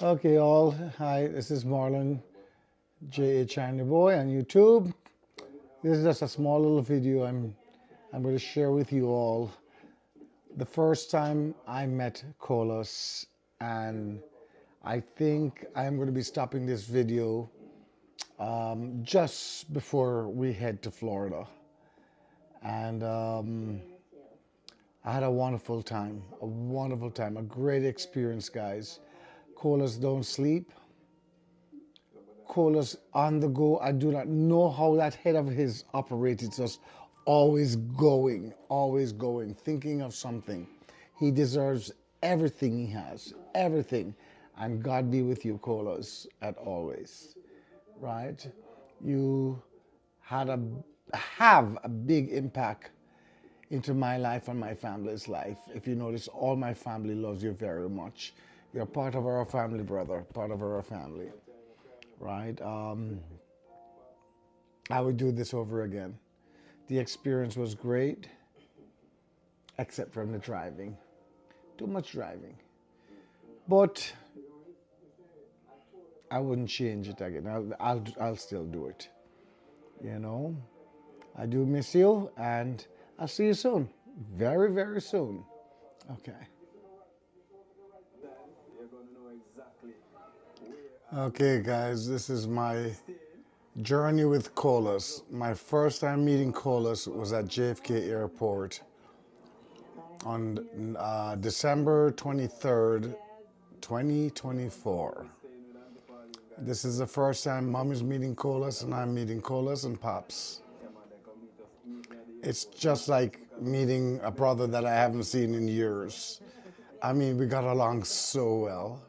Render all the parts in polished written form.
Okay, all. Hi, this is Marlon J.A. China Boy on YouTube. This is just a small little video I'm going to share with you all. The first time I met Colaz, and I think I'm going to be stopping this video just before we head to Florida. And I had a wonderful time, a great experience, guys. Colaz don't sleep. Colaz on the go. I do not know how that head of his operates. It's just always going, thinking of something. He deserves everything he has, everything. And God be with you, Colaz, at always. Right? You have a big impact into my life and my family's life. If you notice, all my family loves you very much. You're part of our family, brother, part of our family. Right? I would do this over again. The experience was great, except from the driving. Too much driving. But I wouldn't change it again. I'll still do it. You know? I do miss you, and I'll see you soon. Very, very soon. Okay. Okay, guys, this is my journey with Colaz. My first time meeting Colaz was at JFK Airport on December 23rd, 2024. This is the first time Mom is meeting Colaz and I'm meeting Colaz and Pops. It's just like meeting a brother that I haven't seen in years. I mean, we got along so well.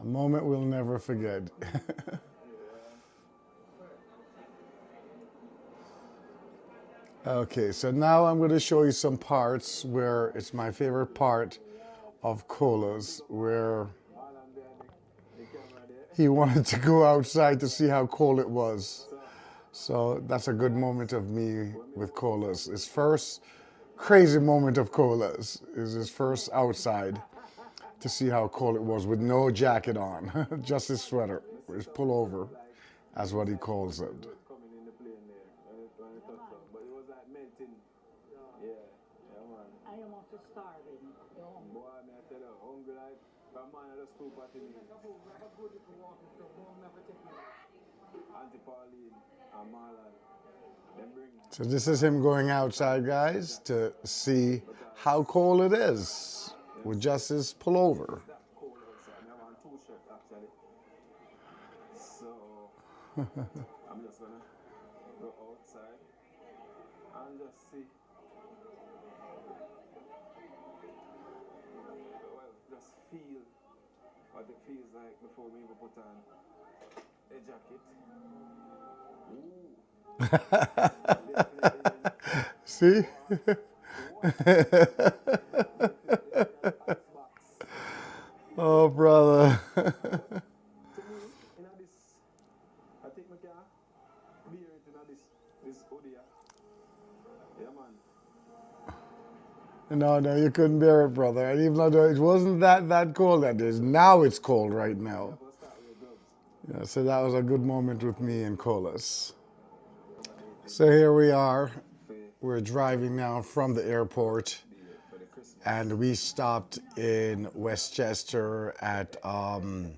A moment we'll never forget. Okay, so now I'm going to show you some parts where it's my favorite part of Colaz, where he wanted to go outside to see how cold it was. So that's a good moment of me with Colaz. His first crazy moment of Colaz is his first outside to see how cold it was with no jacket on, just his sweater, his pullover, as what he calls it. So this is him going outside, guys, to see how cold it is with just his pullover. I'm just gonna go outside and just see. Well, just feel what it feels like before we even put on a jacket. See? Oh, brother. No, you couldn't bear it, brother. And even though it wasn't that cold that day, now it's cold right now. Yeah, so that was a good moment with me and Colaz. So here we are. We're driving now from the airport, and we stopped in Westchester at the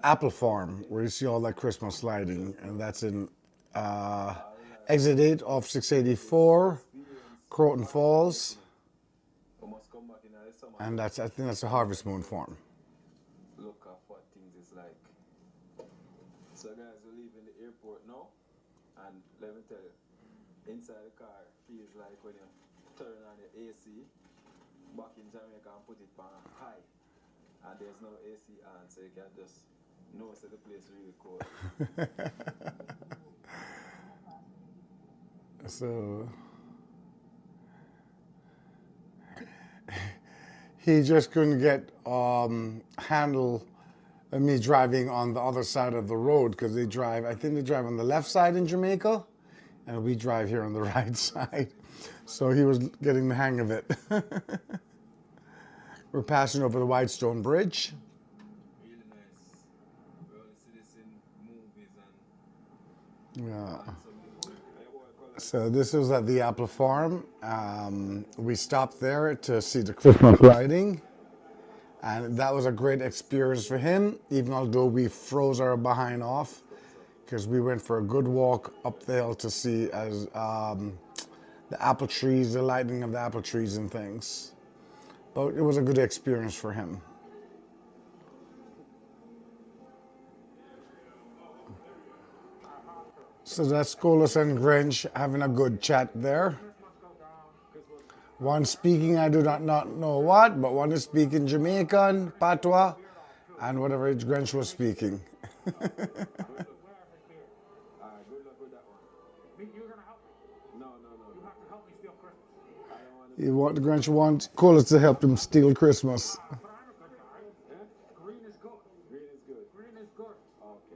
Apple Farm, where you see all that Christmas lighting, and that's in exit 8 off 684, Croton Falls, and I think that's the Harvest Moon Farm. Look at what things is like. So guys, we're leaving the airport now, and let me tell you, inside the car feels like when you turn on your AC back in Jamaica and put it on high, and there's no AC on, so you can just know that the place is really cold. So he just couldn't get handle of me driving on the other side of the road, because I think they drive on the left side in Jamaica, and we drive here on the right side. So he was getting the hang of it. We're passing over the Whitestone Bridge. Really nice. We only see this in movies and Yeah. some. So this was at the apple farm. We stopped there to see the Christmas lighting. And that was a great experience for him, even although we froze our behind off, because we went for a good walk up the hill to see the apple trees, the lighting of the apple trees and things. But it was a good experience for him. So that's Colaz and Grinch having a good chat there. One speaking I do not know what, but one is speaking Jamaican, Patois, and whatever Grinch was speaking. Good luck with that one. You're gonna help me? No. You have to help me steal Christmas. I don't want to. The Grinch wants Colaz to help him steal Christmas. But I'm a good guy. Green is good. Green is good. Green is good. Okay.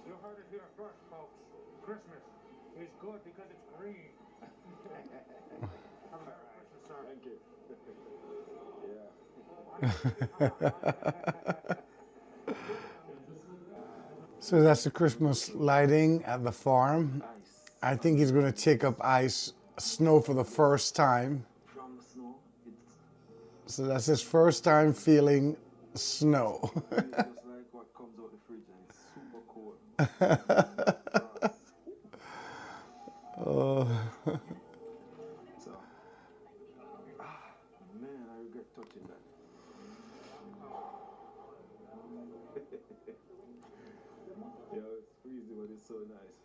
You heard it here first, folks. Christmas is good because it's green. Have a Merry Christmas, sir. Thank you. So that's the Christmas lighting at the farm. I think he's going to take up snow for the first time. From the snow, So that's his first time feeling snow. it's just like what comes out the fridge and it's super cold. Oh. So, man, I regret touching that. Yo, it's freezing, but it's so nice.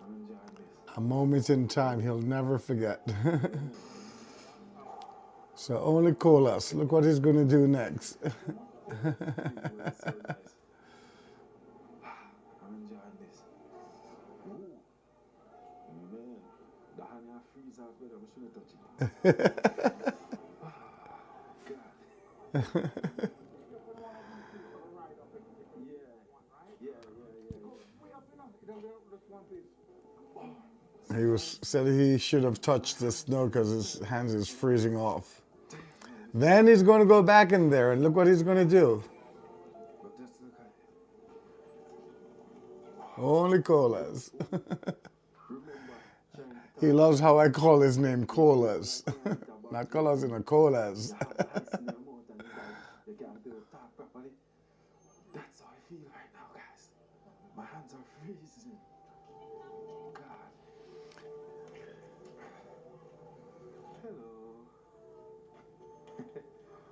I'm enjoying this. A moment in time he'll never forget. So only Colaz. Look what he's going to do next. It's so nice. I'm enjoying this. Ooh. Man, the honey I freeze out better. I shouldn't touch it. God. He said he should have touched the snow because his hands is freezing off. Then he's going to go back in there and look what he's going to do. But just look at it. Only Colaz. Remember, He loves how I call his name Colaz. Not Colaz in a Colaz. you can't do it talk properly. That's how I feel right now, guys. My hands are freezing. God. Hello.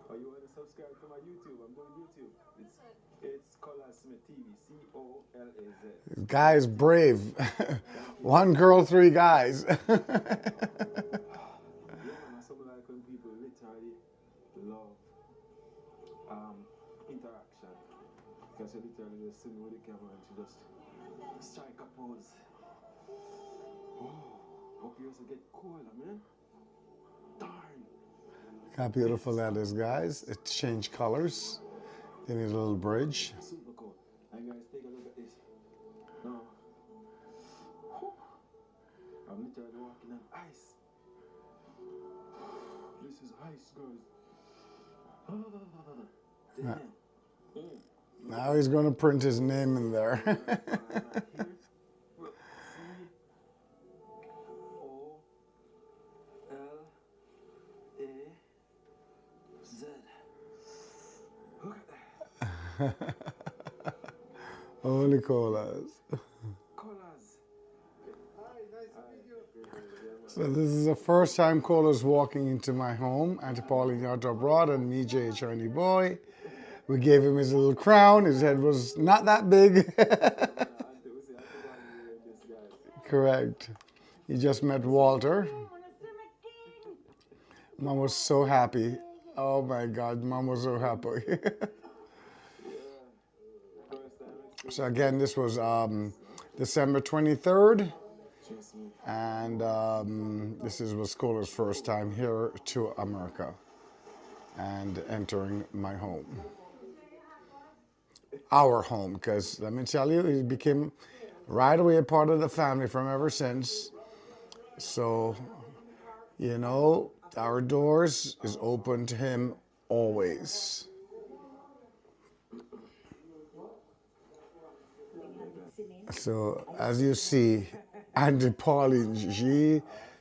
Oh, you want to subscribe to my YouTube? I'm doing YouTube. It's Colazsmithtv. COLAZ. Guy's brave. One girl, three guys. Yeah, man, some like when people literally love interaction. Because she literally just sitting with the camera and she just strike a pose. Oh, hope you also get cold, man. Darn. Look how beautiful that is, guys. It changed colors. They need a little bridge. Super cool. And guys, take a look at this. Now, I'm literally walking on ice. This is ice, guys. Damn. Now he's going to print his name in there. C-O-L-A-Z. Look at that. Only Colaz. Colaz. Hi, nice to meet you. So this is the first time Colaz walking into my home, Auntie Pauline out abroad and me, Jay, Charlie Boy. We gave him his little crown. His head was not that big. Correct. He just met Walter. Mom was so happy. Oh my God, Mom was so happy. So again, this was December 23rd. And this was Colaz's first time here to America and entering my home. Our home, because let me tell you, he became right away a part of the family from ever since. So, you know, our doors is open to him always. So as you see, Auntie Pauline,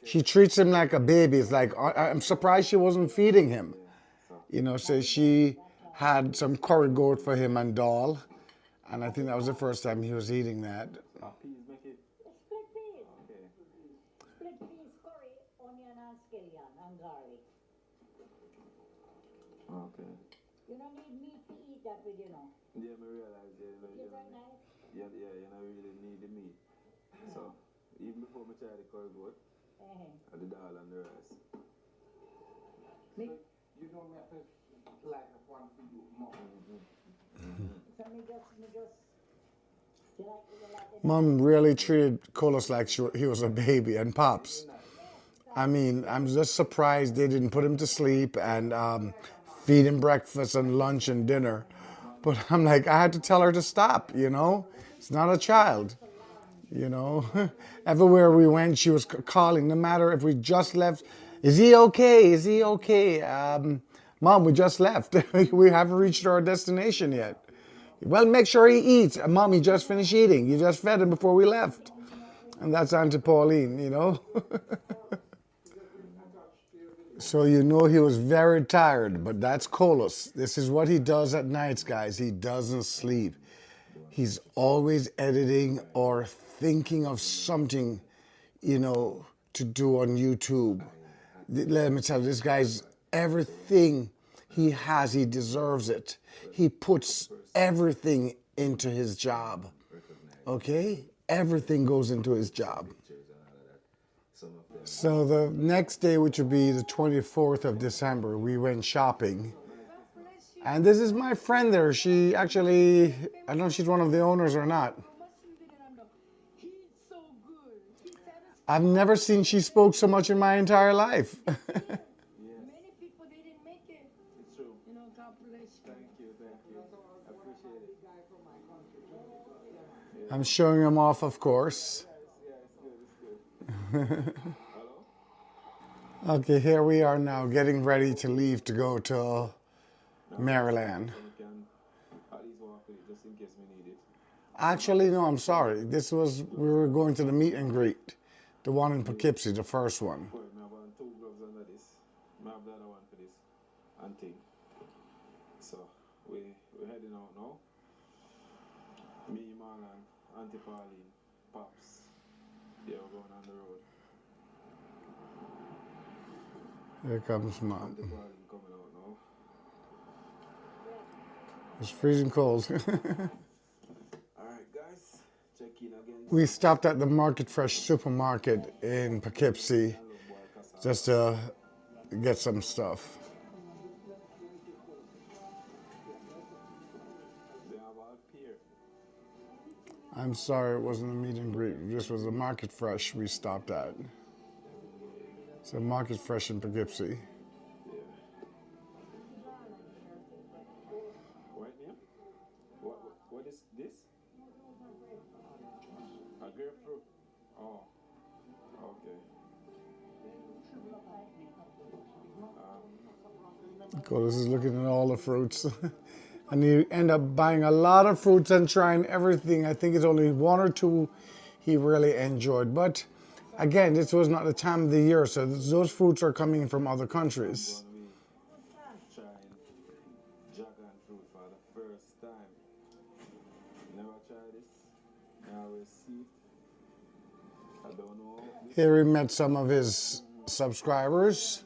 she treats him like a baby. It's like I'm surprised she wasn't feeding him. You know, so she had some curry goat for him and doll, and I think that was the first time he was eating that. Peas make it. Split peas. Okay. Split peas, curry, onion and scallion and garlic. Okay. You don't need meat to eat that with, you know. Yeah, I realize, yeah, Is that nice? yeah, you know, really need the meat. So, even before I try the curry goat, I did all and the rice. You don't have to like a one for you more. So me just, you like it. Mom really treated Colaz like he was a baby, and Pops. I mean, I'm just surprised they didn't put him to sleep and feed him breakfast and lunch and dinner. But I'm like, I had to tell her to stop, you know? It's not a child, you know? Everywhere we went, she was calling, no matter if we just left, is he okay? Is he okay? Mom, we just left. We haven't reached our destination yet. Well, make sure he eats. Mom, he just finished eating. You just fed him before we left. And that's Auntie Pauline, you know? So you know he was very tired, but that's Colaz. This is what he does at nights, guys. He doesn't sleep. He's always editing or thinking of something, you know, to do on YouTube. Let me tell you, this guy's everything he has, he deserves it. He puts everything into his job. Okay? Everything goes into his job. So the next day, which would be the 24th of December, we went shopping. And this is my friend there. She actually, I don't know if she's one of the owners or not. I've never seen she spoke so much in my entire life. Many people they didn't make it. It's true. You know, God bless you. Thank you. I appreciate it. I'm showing him off, of course. Yeah, it's good. Hello? Okay, here we are now, getting ready to leave to go to Maryland. We can at least walk with it just in case we need it. Actually, no, I'm sorry. We were going to the meet and greet. The one in Poughkeepsie, the first one. Boy, I have 2 gloves under this. I have the other one for this and thing. So we're heading out now. Me, Marlon, Auntie Pauline, Pops. Yeah, we're going on the road. Here comes Mom. Auntie Pauline coming out now. It's freezing cold. Alright guys, check in again. We stopped at the Market Fresh supermarket in Poughkeepsie just to get some stuff. They have all pear. I'm sorry it wasn't a meet and greet. This was a Market Fresh we stopped at. It's a Market Fresh in Poughkeepsie. Right here? What is this? A grapefruit. Oh, okay. Colaz is looking at all the fruits. And you end up buying a lot of fruits and trying everything. I think it's only 1 or 2 he really enjoyed. But again, this was not the time of the year, so those fruits are coming from other countries. We trying dragon fruit for the first time. Never tried this. I always see it. I don't know. Here he met some of his subscribers,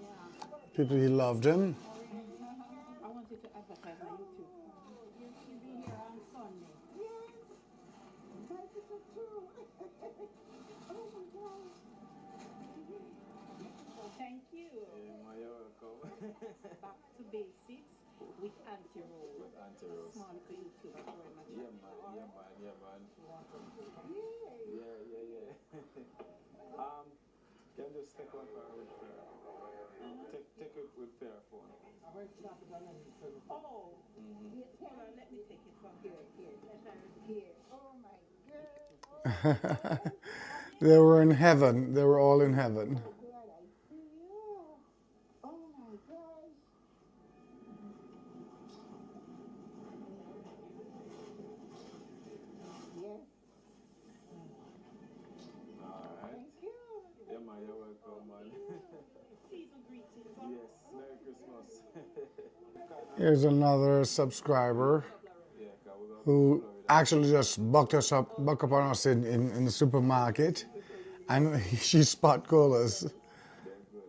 people he loved him. I want you to advertise on YouTube. You'll be here on Sunday. Thank you. Yeah, you're welcome. Back to basics with anti-roll. With Auntie Rose. Small for YouTube. That's very much. Yeah, man. Yeah. Can you just take one for with fair? Take it with fair phone. Oh, hold on. Let me take it from here. Here. Oh my God. They were in heaven. They were all in heaven. Oh my gosh. Yes. Alright. Thank you. Yeah, man, you're welcome, man. Season greetings. Yes, Merry Christmas. Here's another subscriber Yeah, 'cause we're going to who Florida. actually just buck up on us in the supermarket, and she spot colas. They're good.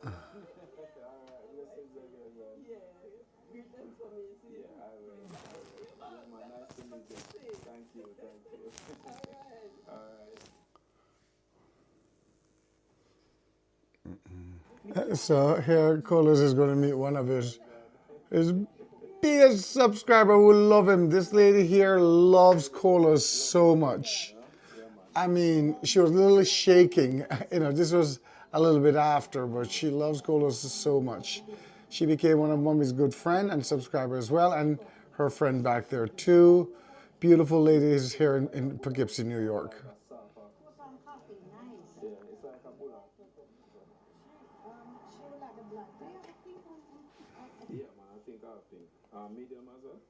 Alright, blessings again, man. Yeah, I will. Yeah, man, nice to meet you. Thank you. Alright. So here, Colaz is going to meet one of his biggest subscriber who love him. This lady here loves Colaz so much. I mean, she was literally shaking. You know, this was a little bit after, but she loves Colaz so much. She became one of Mummy's good friend and subscriber as well, and her friend back there too. Beautiful ladies here in Poughkeepsie, New York. Put some coffee, nice. Yeah, it's like a bullet. She would like a black. Do you have a pink one? Yeah, man, I think I'll think. Medium as well?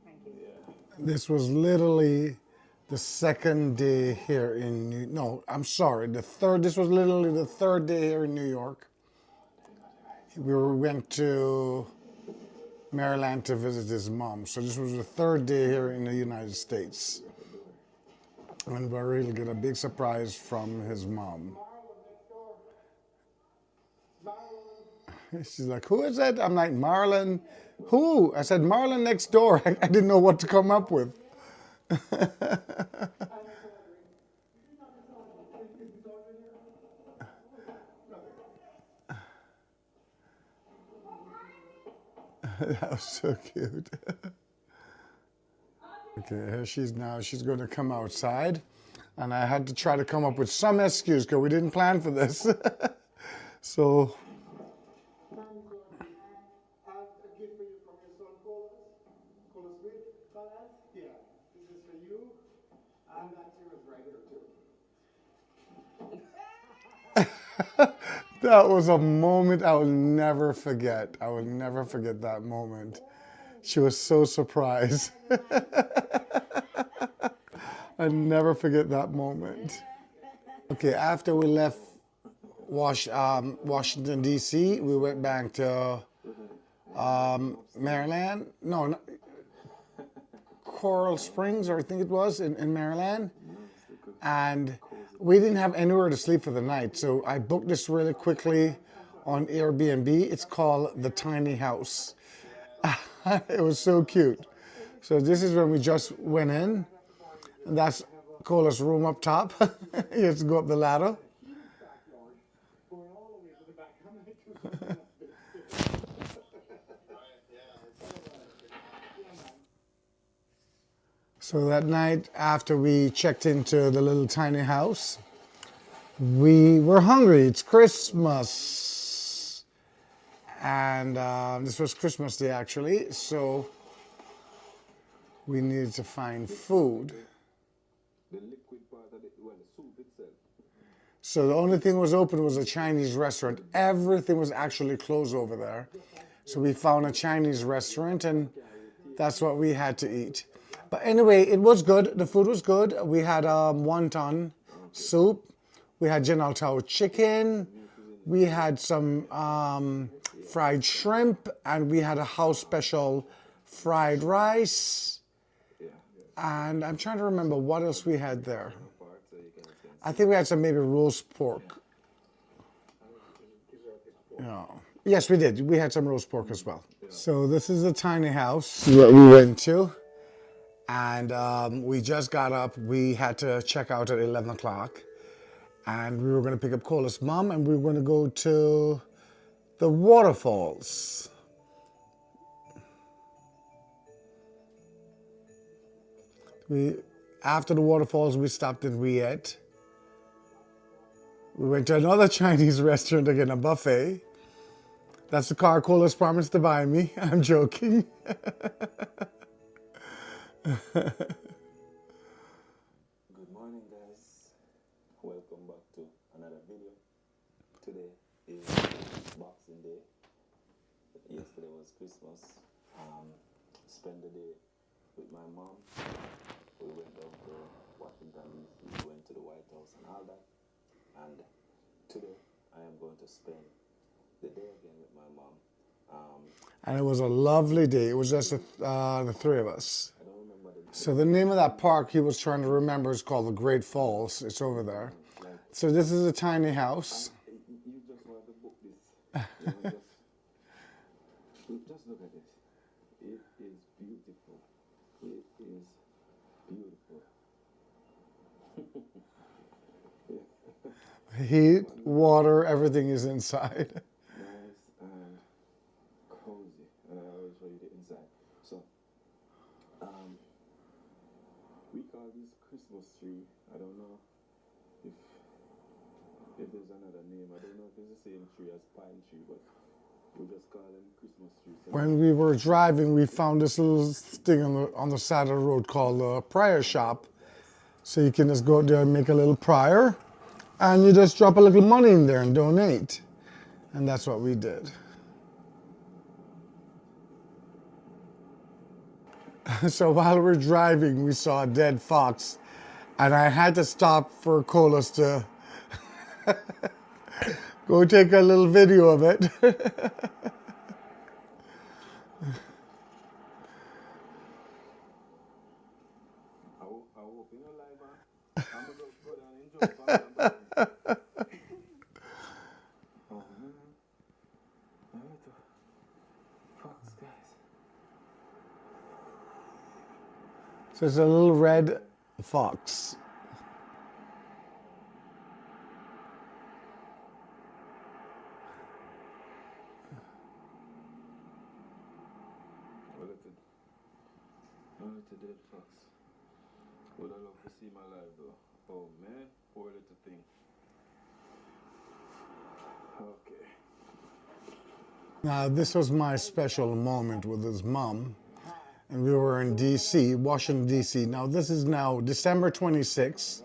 Thank you. Yeah. This was literally the second day here in this was literally the third day here in New York. We went to Maryland to visit his mom. So this was the third day here in the United States. And we're really getting a big surprise from his mom. She's like, who is that? I'm like, Marlon. Who? I said, Marlon next door. I didn't know what to come up with. That was so cute. Okay, here she's now. She's going to come outside. And I had to try to come up with some excuse because we didn't plan for this. So... A gift for you from your son, Colazsmithtv. Colaz? Yeah. This is for you. And that's yours right here, too. That was a moment I will never forget. I will never forget that moment. She was so surprised. I never forget that moment. Okay, after we left Washington, D.C., we went back to Maryland. No, Coral Springs, or I think it was, in Maryland. And we didn't have anywhere to sleep for the night, so I booked this really quickly on Airbnb. It's called The Tiny House. It was so cute. So this is when we just went in. And that's Colaz's room up top. He has to go up the ladder. So that night, after we checked into the little tiny house, we were hungry. It's Christmas. And this was Christmas Day, actually. So we needed to find food. The liquid part of the soup itself. So the only thing was open was a Chinese restaurant. Everything was actually closed over there. So we found a Chinese restaurant, and that's what we had to eat. But anyway, it was good. The food was good. We had wonton soup. We had General Tao chicken. We had some fried shrimp, and we had a house special fried rice. And I'm trying to remember what else we had there. I think we had some maybe roast pork. Yeah. Yes, we did. We had some roast pork as well. So this is the tiny house that we went to. And we just got up. We had to check out at 11 o'clock. And we were going to pick up Colaz's mom, and we were going to go to the waterfalls. After the waterfalls, we stopped in Riet. We went to another Chinese restaurant again, a buffet. That's the car Colaz promised to buy me. I'm joking. welcome back to another video. Today is Boxing Day. Yesterday was Christmas. Spent the day with my mom. We went down to Washington DC, we went to the White House and all that. And today I am going to spend the day again with my mom. And it was a lovely day. It was just the three of us. I don't remember the So the name of that park he was trying to remember is called the Great Falls. It's over there. So this is a tiny house. You just want to book this. Just look at this. It is beautiful. It is beautiful. Heat, water, everything is inside. Nice and cozy. And I always show you the inside. So, we call this Christmas tree. I don't know if there's another name. I don't know if it's the same tree as pine tree, but we just call them Christmas trees. So When we were driving, we found this little thing on the side of the road called the Prior Shop. So you can just go out there and make a little prior, and you just drop a little money in there and donate. And that's what we did. So while we were driving, we saw a dead fox, and I had to stop for Colaz to go take a little video of it. I hope you know live, man. I'm going to go down and enjoy. Oh, man. I need to fox, guys. So it's a little red fox. A little dead fox. Would I love to see my live though? Oh man, poor little thing. Okay. Now this was my special moment with his mom, and we were in DC, Washington DC. Now this is now December 26th,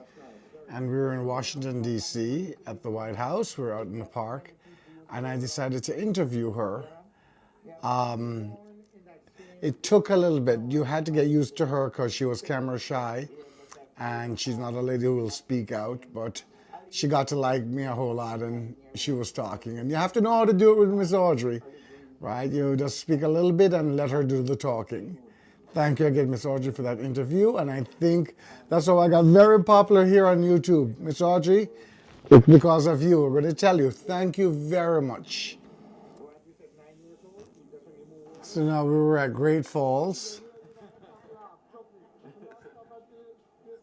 and we were in Washington DC at the White House. We were out in the park, and I decided to interview her. It took a little bit. You had to get used to her because she was camera shy, and she's not a lady who will speak out, but she got to like me a whole lot, and she was talking. And you have to know how to do it with Miss Audrey, right? You just speak a little bit and let her do the talking. Thank you again, Miss Audrey, for that interview, and I think that's how I got very popular here on YouTube. Miss Audrey, because of you, we're going to tell you, thank you very much. So now we were at Great Falls.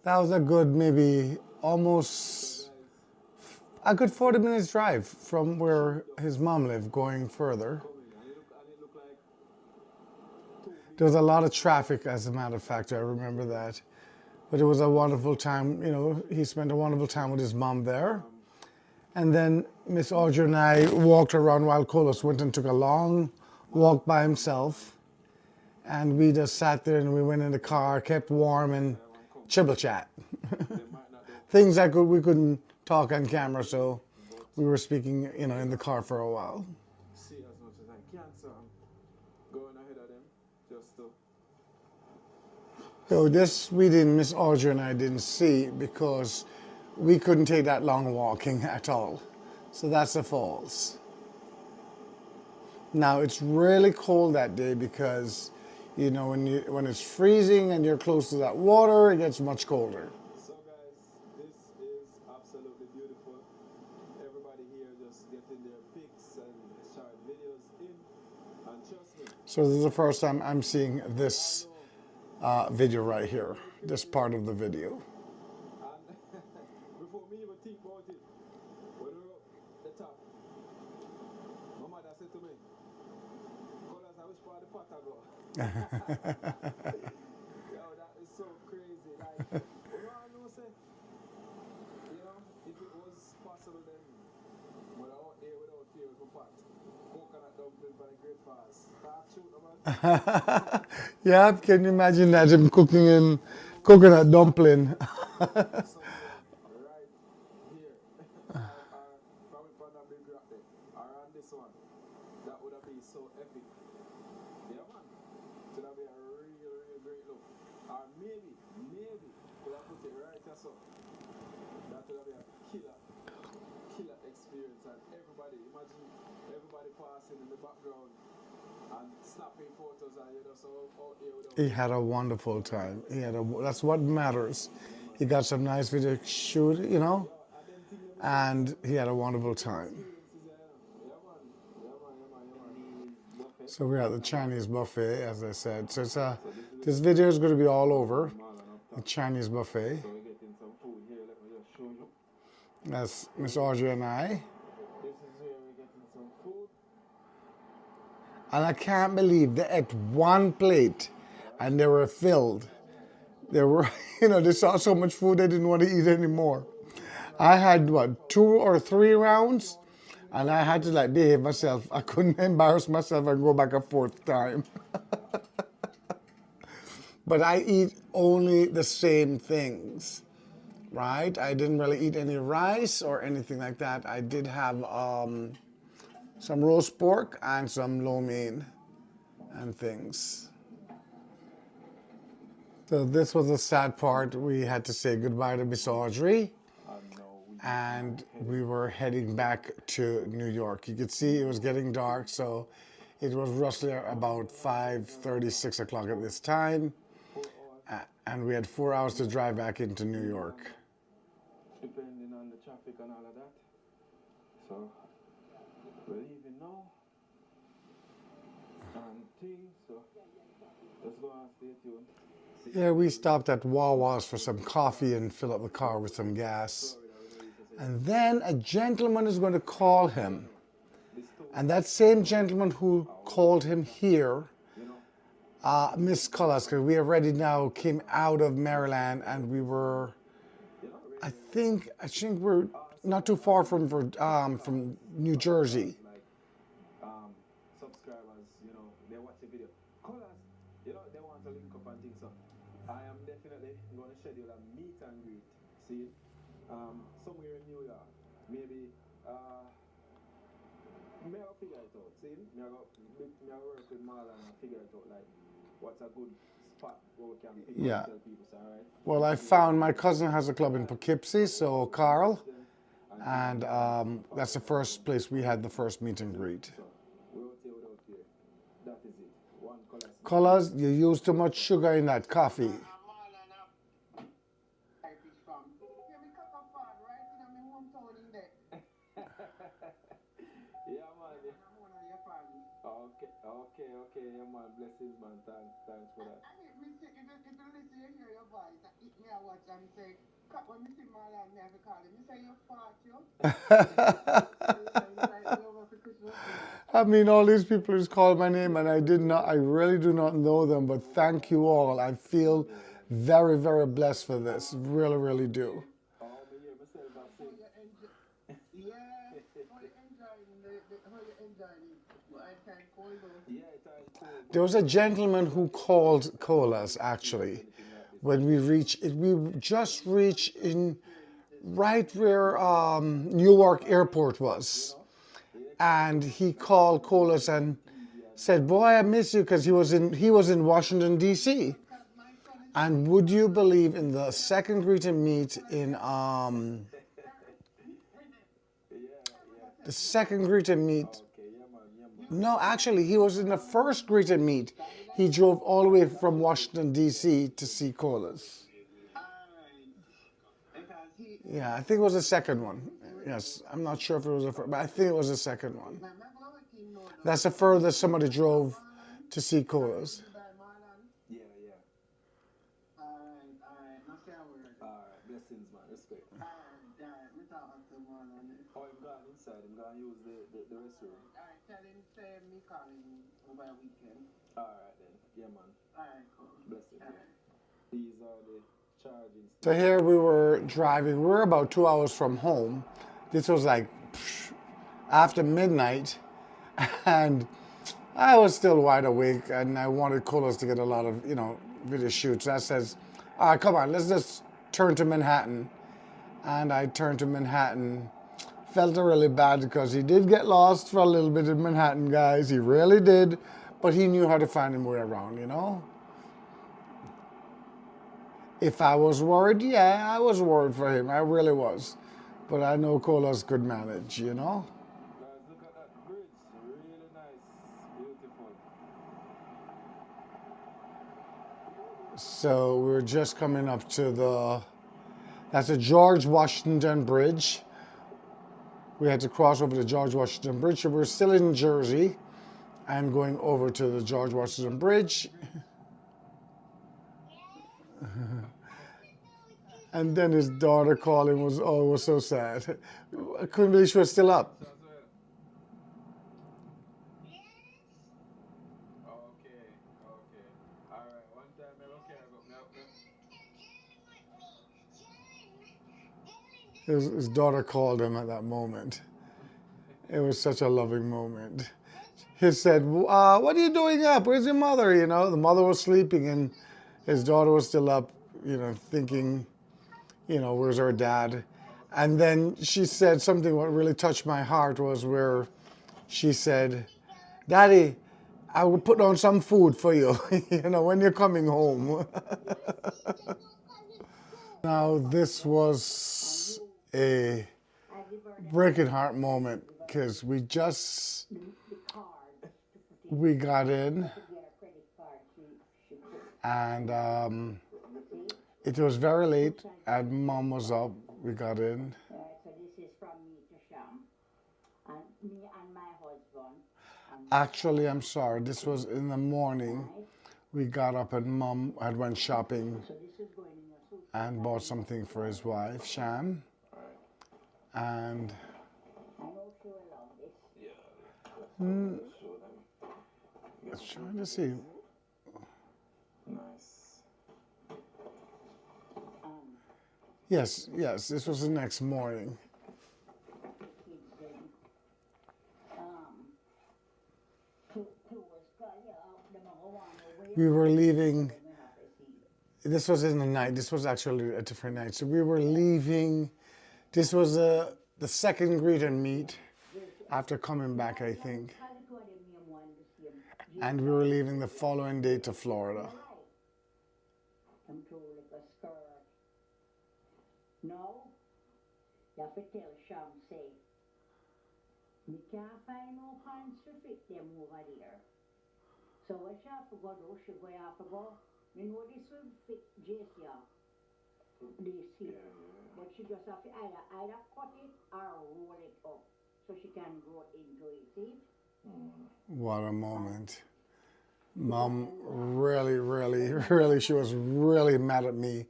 That was a good, maybe almost a good 40 minutes drive from where his mom lived, going further. There was a lot of traffic, as a matter of fact, I remember that. But it was a wonderful time, you know, he spent a wonderful time with his mom there. And then Miss Audrey and I walked around while Colaz went and took a long walk by himself. And we just sat there and we went in the car, kept warm and chibble chat. Things that we couldn't talk on camera, so we were speaking, you know, in the car for a while. See as much as I can, so I'm going ahead of them just to. So this we didn't, Miss Audrey and I didn't see because we couldn't take that long walking at all. So that's the falls. Now it's really cold that day because, you know, when it's freezing and you're close to that water, it gets much colder. So guys, this is absolutely beautiful. Everybody here just getting their pics and short videos in, and trust me. So this is the first time I'm seeing this video right here, this part of the video. And before me even think about it, when we were up the top, my mother said to me, Colaz, I wish for the pot I go. Yo, that is so crazy. Like, you know, say, you know, if it was possible then, when I out there without fear with my pot, coconut dumpling by the Great Falls. Start shooting, man. Yeah, can you imagine that, him cooking in coconut dumpling? Right this one. That would have been so epic. Yeah, man. So that would be a really great look. Or maybe, could I put it right as so? That would have been a killer experience. And everybody, imagine everybody passing in the background and snapping photos and you know, so out there with He had a wonderful time. That's what matters. He got some nice video shoot, you know, and he had a wonderful time. So we're at the Chinese buffet, as I said. So it's this video is going to be all over the Chinese buffet. So we're getting some food here. Let me just show you. That's Miss Audrey and I. This is where we're getting some food. And I can't believe they ate one plate and they were filled. They were, they saw so much food they didn't want to eat anymore. I had, 2 or 3 rounds, and I had to behave myself. I couldn't embarrass myself and go back a 4th time. But I eat only the same things, right? I didn't really eat any rice or anything like that. I did have some roast pork and some lo mein and things. So this was the sad part. We had to say goodbye to Miss Audrey, and we were heading back to New York. You could see it was getting dark, so it was roughly about 5:30, 6 o'clock at this time, and we had 4 hours to drive back into New York. Depending on the traffic and all of that. So we're leaving now. And things, so let's go and stay tuned. Yeah, we stopped at Wawa's for some coffee and fill up the car with some gas. And then a gentleman is going to call him. And that same gentleman who called him here, Miss Colaz, because we already now came out of Maryland and we were, I think we're not too far from New Jersey. Subscribers, they watch the video. Colaz, they want to link up and things. So I am definitely going to schedule a meet and greet. See, somewhere in New York, maybe. May I figure it out? See, may I work with Marlon and figure it out what's a good spot where we can pick up and tell people. So, all right. Well, I found my cousin has a club in Poughkeepsie, so Carl, and that's the first place we had the first meet and greet. That is it. One Colaz, you use too much sugar in that coffee. Okay, yeah, man. Blessings, man. Thanks for that. I mean, all these people just called my name, and I really do not know them, but thank you all. I feel very, very blessed for this. Really, really do. There was a gentleman who called Colaz, actually, when we just reached in right where Newark Airport was. And he called Colaz and said, "Boy, I miss you," because he was in Washington, D.C. And would you believe, in the second greet and meet in the second greet and meet, no, actually, he was in the first greet and meet. He drove all the way from Washington, D.C. to see Colaz. Yeah, I think it was the second one. Yes, I'm not sure if it was the first, but I think it was the second one. That's the furthest somebody drove to see Colaz. Yeah. Blessings, man. Respect. Oh, I'm going inside. I'm going to use the restroom. Tell him say me calling over a weekend. Alright then. Yeah, man. Alright, cool. Blessings. These are the charging. So here we were driving. We were about 2 hours from home. This was after midnight, and I was still wide awake, and I wanted Colaz to get a lot of, video shoots. I says, "All right, come on, let's just turn to Manhattan." And I turned to Manhattan felt really bad because he did get lost for a little bit in Manhattan, guys. He really did. But he knew how to find his way around, you know? If I was worried, yeah, I was worried for him. I really was. But I know Colaz could manage, you know? Guys, look at that bridge. Really nice. Beautiful. So we're just coming up to that's the George Washington Bridge. We had to cross over the George Washington Bridge. So we're still in Jersey. I'm going over to the George Washington Bridge. And then his daughter calling was so sad. I couldn't believe she was still up. Okay. Alright, one time I don't care about His daughter called him at that moment. It was such a loving moment. He said, what are you doing up? Where's your mother? You know, the mother was sleeping and his daughter was still up, you know, thinking, you know, where's her dad? And then she said something what really touched my heart was where she said, Daddy, I will put on some food for you, you know, when you're coming home. Now, this was a breaking heart moment because we got in and it was very late and Mom was up. We got in. So this is from me to Sham. And me and my husband. Actually, I'm sorry. This was in the morning. We got up and Mom had went shopping So this is going in your suit. and bought something for his wife, Sham. And I know she will love this. show them. I was trying to see. Nice. Yes, this was the next morning. We were leaving. This was in the night. This was actually a different night. So we were leaving. This was the second greet and meet after coming back, I think. And we were leaving the following day to Florida. No, you have to tell Sham, say, we can't find no pants to fit them over there. So what she have to go do, she go have to go, you know this will fit JC, this here. But she just have to either cut it or roll it up so she can grow into it, see? What a moment. Mom really, she was really mad at me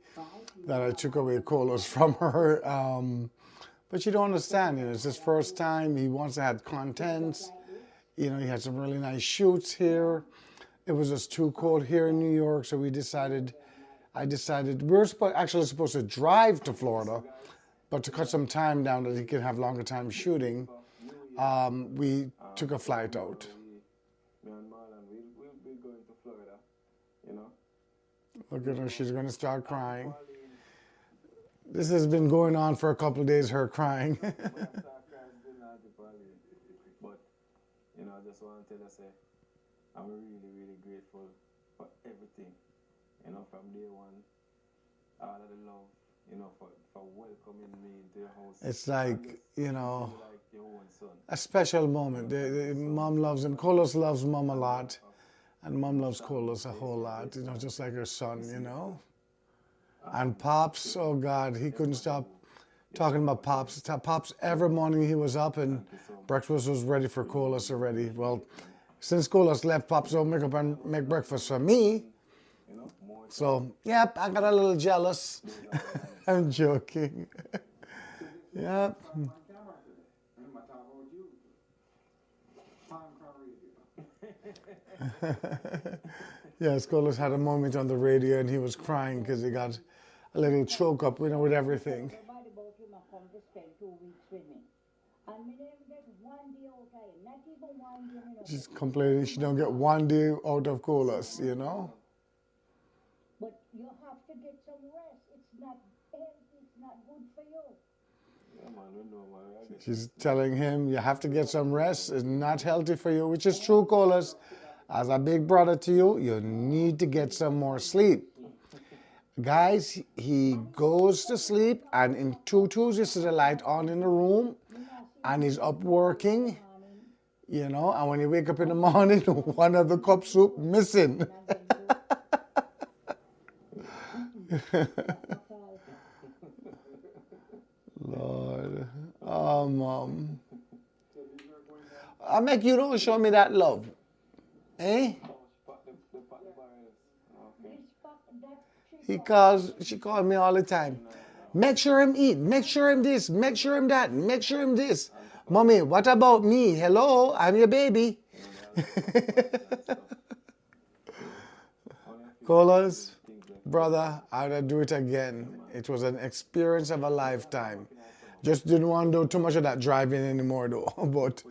that I took away Colaz from her. But you don't understand, you know, it's his first time. He wants to have contents. You know, he had some really nice shoots here. It was just too cold here in New York, so I decided, we were actually supposed to drive to Florida, but to cut some time down that he could have longer time shooting, we took a flight out. Me and Marlon, we'll be going to Florida, you know. Look at her, she's going to start crying. This has been going on for a couple of days, her crying. But, you know, I just want to tell you, I'm really grateful for everything, you know, from day one, all of the love, you know, for welcoming me into your house. It's like, you know, like your own son. a special moment. Mom loves him. Colaz loves Mom a lot, and Mom loves Colaz a whole lot, you know, just like her son, you know. And Pops, oh God, he couldn't stop talking about Pops. Pops, every morning he was up and breakfast was ready for Colaz already. Well, since Colaz left, Pops don't make up and make breakfast for me. So, yep, I got a little jealous. I'm joking. Yep. Yes, Colaz had a moment on the radio and he was crying because he got a little choke up, you know, with everything. Somebody about him come to spend 2 weeks with me. And me never get 1 day out of him, not even 1 day. You know. She's complaining she don't get 1 day out of Colaz, you know. But you have to get some rest. It's not healthy, it's not good for you. man, we know, man. I get She's telling him you have to get some rest. It's not healthy for you, which is true, Colaz. As a big brother to you, you need to get some more sleep. Guys, he goes to sleep and in 2 2s you see the light on in the room and he's up working, you know, and when you wake up in the morning, one of the cup soup missing. Lord. Oh, Mom. I make you don't show me that love. Eh? She calls me all the time. Make sure him eat. Make sure him this. Make sure him that. Make sure him this. Mommy, what about me? Hello, I'm your baby. Colaz, brother, I would do it again. It was an experience of a lifetime. Just didn't want to do too much of that driving anymore though. But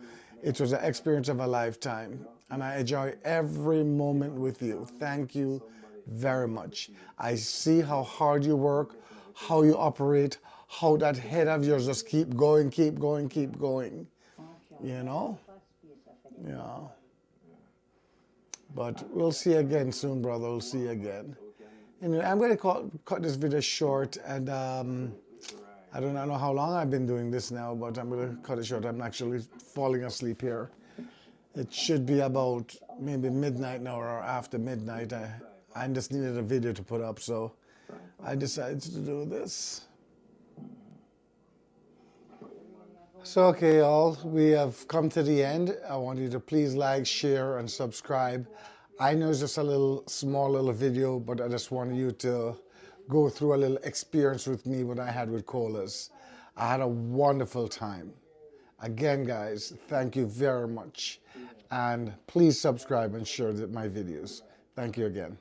it was an experience of a lifetime. And I enjoy every moment with you. Thank you very much. I see how hard you work, how you operate, how that head of yours just keep going, keep going, keep going. You know? Yeah. But we'll see you again soon, brother. We'll see you again. Anyway, I'm going to cut this video short. And I don't know how long I've been doing this now, but I'm going to cut it short. I'm actually falling asleep here. It should be about maybe midnight now or after midnight. I just needed a video to put up, so I decided to do this. So, okay, y'all, we have come to the end. I want you to please like, share, and subscribe. I know it's just a small little video, but I just wanted you to go through a little experience with me, what I had with Colaz. I had a wonderful time. Again, guys, thank you very much. And please subscribe and share my videos. Thank you again.